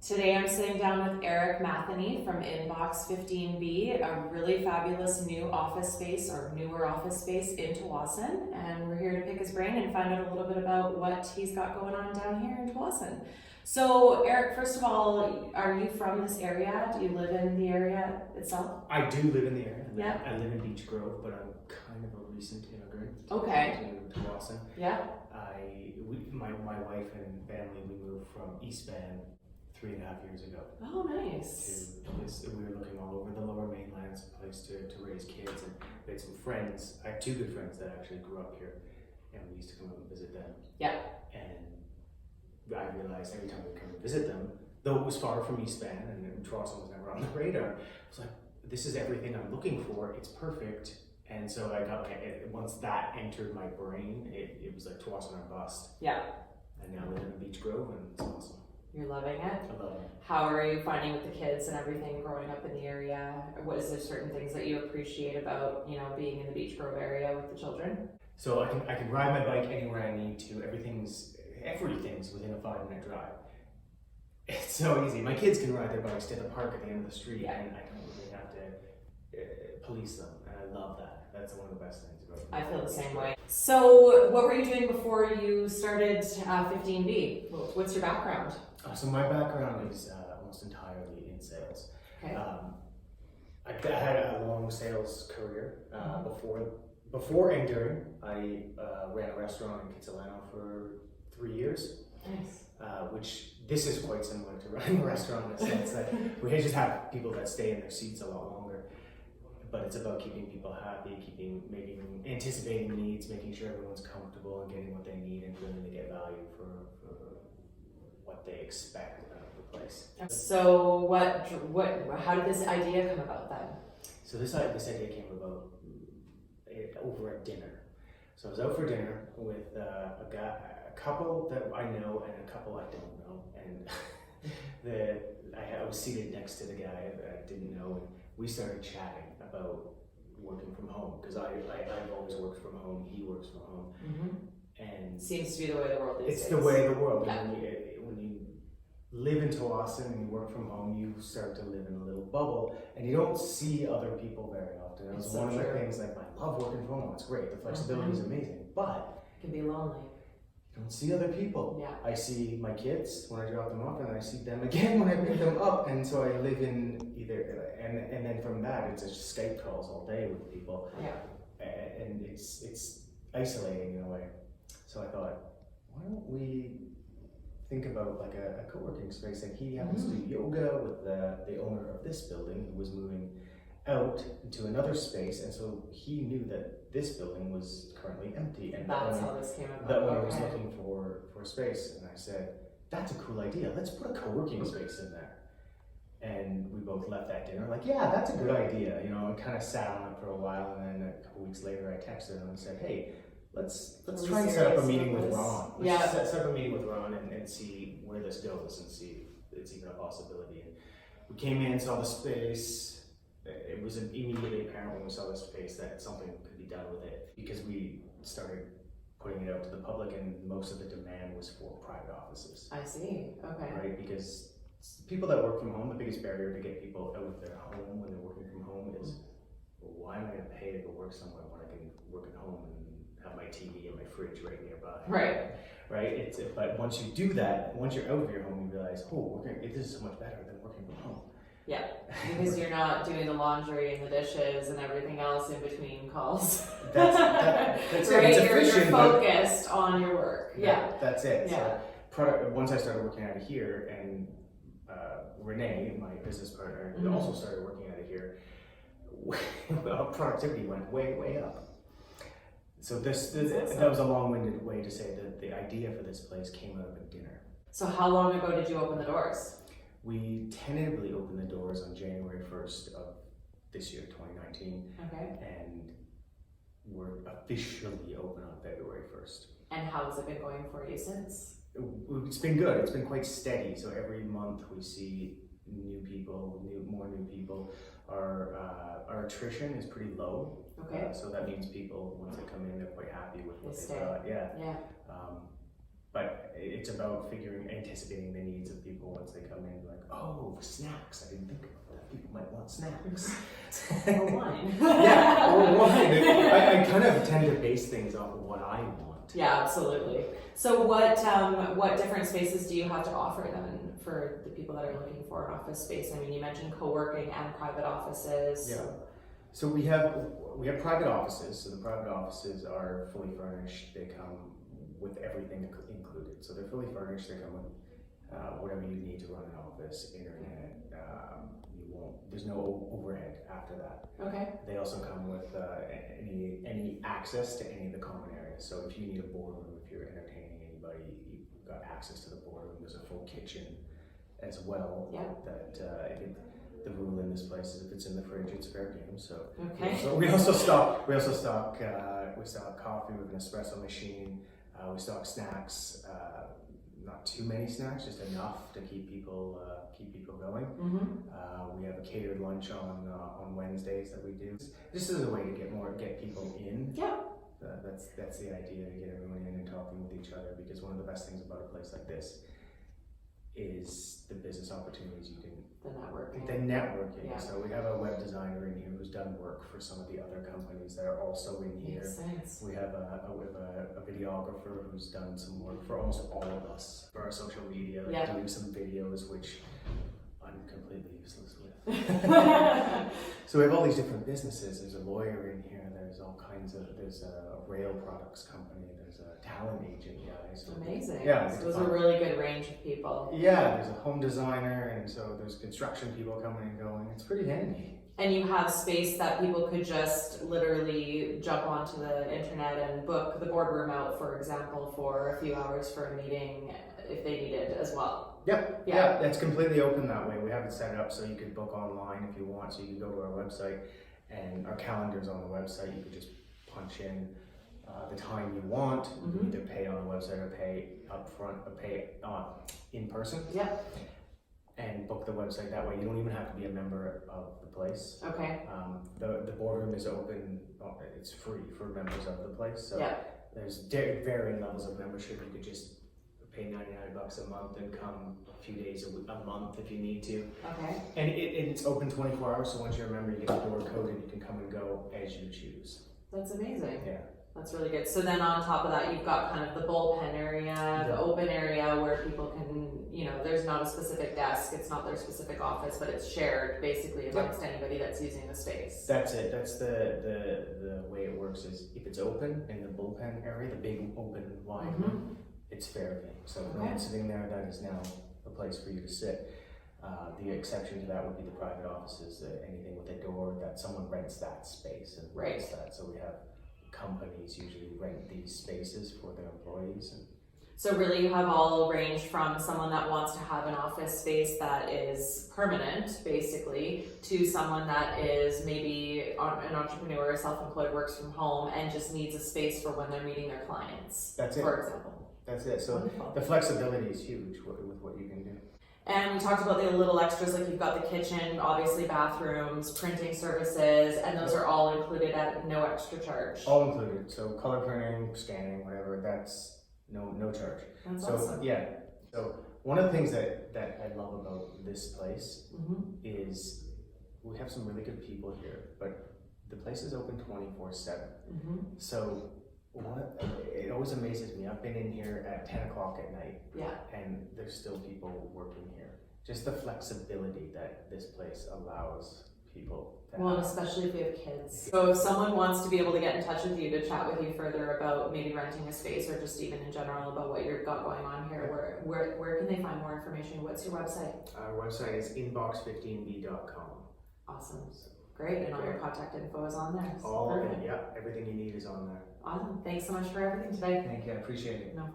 Today I'm sitting down with Erik Mathany from Inbox15b, a really fabulous new office space or newer office space in Tsawwassen, and we're here to pick his brain and find out a little bit about what he's got going on down here in Tsawwassen. So Erik, first of all, are you from this area? Do you live in the area itself? I do live in the area. Yeah. I live in Beach Grove, but I'm kind of a recent immigrant Okay. to Tsawwassen. Yeah. My wife and family, we moved from East Van 3.5 years ago. Oh, nice. We were looking all over the Lower Mainland, a place to raise kids, and we had some friends. I have two good friends that actually grew up here, and we used to come up and visit them. Yeah. And I realized every time we come and visit them, though it was far from East Van and Tsawwassen was never on the radar, I was like, this is everything I'm looking for. It's perfect. And so I got once that entered my brain, it was like Tsawwassen or bust. Yeah. And now we live in Beach Grove, and it's awesome. You're loving it? I love it. How are you finding with the kids and everything growing up in the area? What is there certain things that you appreciate about, being in the Beach Grove area with the children? So I can ride my bike anywhere I need to. Everything's within a 5-minute drive. It's so easy. My kids can ride their bikes to the park at the end of the street, and I don't really have to police them, and I love that. That's one of the best things about it. I feel the same way. So what were you doing before you started 15B? What's your background? So my background is almost entirely in sales. Okay. I had a long sales career before and during. I ran a restaurant in Kitsilano for 3 years. Nice. Which this is quite similar to running a restaurant in a sense that we just have people that stay in their seats a lot longer. But it's about keeping people happy, anticipating needs, making sure everyone's comfortable and getting what they need and willing to get value for what they expect out of the place. So how did this idea come about then? So this idea came about over a dinner. So I was out for dinner with a couple that I know and a couple I don't know, and I was seated next to the guy that I didn't know, and we started chatting about working from home because I've always worked from home. He works from home, and seems to be the way of the world these days. It's the way of the world. Yeah. When you live in Tsawwassen and you work from home, you start to live in a little bubble, and you don't see other people very often. That was one of the things. Like, I love working from home. It's great. The flexibility is amazing, but it can be lonely. You don't see other people. Yeah. I see my kids when I drop them off, and I see them again when I pick them up, and so I live in and then from that it's just Skype calls all day with people. Yeah. And it's isolating in a way. So I thought, why don't we think about like a co-working space? And he happens to do yoga with the owner of this building who was moving out into another space, and so he knew that this building was currently empty, and that's how this came about. the owner was looking for space, and I said, that's a cool idea, let's put a co-working space in there. And we both left that dinner like, yeah, that's a good idea, and kind of sat on it for a while, and then a couple weeks later I texted him and said, hey, let's try and set up a meeting with Ron. Let's set up a meeting with Ron and see where this goes and see if it's even a possibility. And we came in, saw the space. It was immediately apparent when we saw the space that something could be done with it, because we started putting it out to the public, and most of the demand was for private offices. I see. Okay. Right, because people that work from home, the biggest barrier to get people out of their home when they're working from home is, well, why am I going to pay to go work somewhere when I can work at home and have my TV and my fridge right nearby? Right. Right. But once you do that, once you're out of your home, you realize, oh, this is so much better than working from home. Yeah, because you're not doing the laundry and the dishes and everything else in between calls. That's right. It's You're focused on your work. Yeah. That's it. Yeah. So once I started working out of here, and Renee, my business partner, also started working out of here, productivity went way up. So that was a long-winded way to say that the idea for this place came out of a dinner. So how long ago did you open the doors? We tentatively opened the doors on January 1st of this year, 2019. Okay. And we're officially open on February 1st. And how's it been going for you since? It's been good. It's been quite steady. So every month we see more new people. Our attrition is pretty low. Okay. So that means people, once they come in, they're quite happy with what They they've stay. got. Yeah. Yeah. but it's about anticipating the needs of people once they come in. Like, oh, snacks! I didn't think about that. People might want snacks. Or wine. Yeah, or wine. I kind of tend to base things off of what I want. Yeah, absolutely. So what different spaces do you have to offer then for the people that are looking for an office space? I mean, you mentioned co-working and private offices. Yeah. So we have private offices. So the private offices are fully furnished. They come with everything included. So they're fully furnished. They come with whatever you need to run an office, internet. There's no overhead after that. Okay. They also come with any access to any of the common areas. So if you need a boardroom, if you're entertaining anybody, you've got access to the boardroom. There's a full kitchen as well. Yeah. The rule in this place is if it's in the fridge, it's fair game. So okay. we also stock coffee with an espresso machine. We stock snacks. Not too many snacks, just enough to keep people going. Mm-hmm. We have a catered lunch on Wednesdays that we do. This is a way to get people in. Yeah. That's the idea, to get everyone in and talking with each other, because one of the best things about a place like this is the business opportunities you can. The networking. Yeah. So we have a web designer in here who's done work for some of the other companies that are also in here. Makes sense. We have a videographer who's done some work for almost all of us for our social media, like doing some videos, which I'm completely useless with. So we have all these different businesses. There's a lawyer in here. There's all kinds of. There's a rail products company. There's a talent agent guy. So amazing. Yeah, so there's a really good range of people. Yeah, there's a home designer, and so there's construction people coming and going. It's pretty handy. And you have space that people could just literally jump onto the internet and book the boardroom out, for example, for a few hours for a meeting if they need it as well. Yep. Yeah, that's completely open that way. We have it set up so you could book online if you want. So you can go to our website, and our calendar's on the website. You could just punch in the time you want. You can either pay on the website or pay up front or pay in person. Yeah. And book the website that way. You don't even have to be a member of the place. Okay. The boardroom is open. It's free for members of the place. So yeah. There's varying levels of membership. You could just pay $99 a month and come a few days a month if you need to. Okay. And it's open 24 hours. So once you're a member, you get the door code and you can come and go as you choose. That's amazing. Yeah. That's really good. So then on top of that, you've got kind of the bullpen area, the open area where people can, there's not a specific desk, it's not their specific office, but it's shared basically amongst anybody that's using the space. That's it. That's the way it works is if it's open in the bullpen area, the big open wide room, it's fair game. So if no one's sitting there, that is now a place for you to sit. The exception to that would be the private offices, anything with a door that someone rents that space and rents that. So we have companies usually rent these spaces for their employees. So really you have all range from someone that wants to have an office space that is permanent, basically, to someone that is maybe an entrepreneur or self-employed, works from home, and just needs a space for when they're meeting their clients, That's it. For example. That's it. So the flexibility is huge with what you can do. And we talked about the little extras, like you've got the kitchen, obviously bathrooms, printing services, and those are all included at no extra charge. All included. So color printing, scanning, whatever, that's no charge. That's so awesome. Yeah. So one of the things that I love about this place is we have some really good people here, but the place is open 24/7. So it always amazes me. I've been in here at 10 o'clock at night, and there's still people working here. Just the flexibility that this place allows people to Well, have. especially if we have kids. So if someone wants to be able to get in touch with you to chat with you further about maybe renting a space or just even in general about what you've got going on here, where can they find more information? What's your website? Our website is Inbox15b.com. Awesome. Great, and all your contact info is on there. Everything you need is on there. Awesome. Thanks so much for everything today. Thank you, I appreciate it. No problem.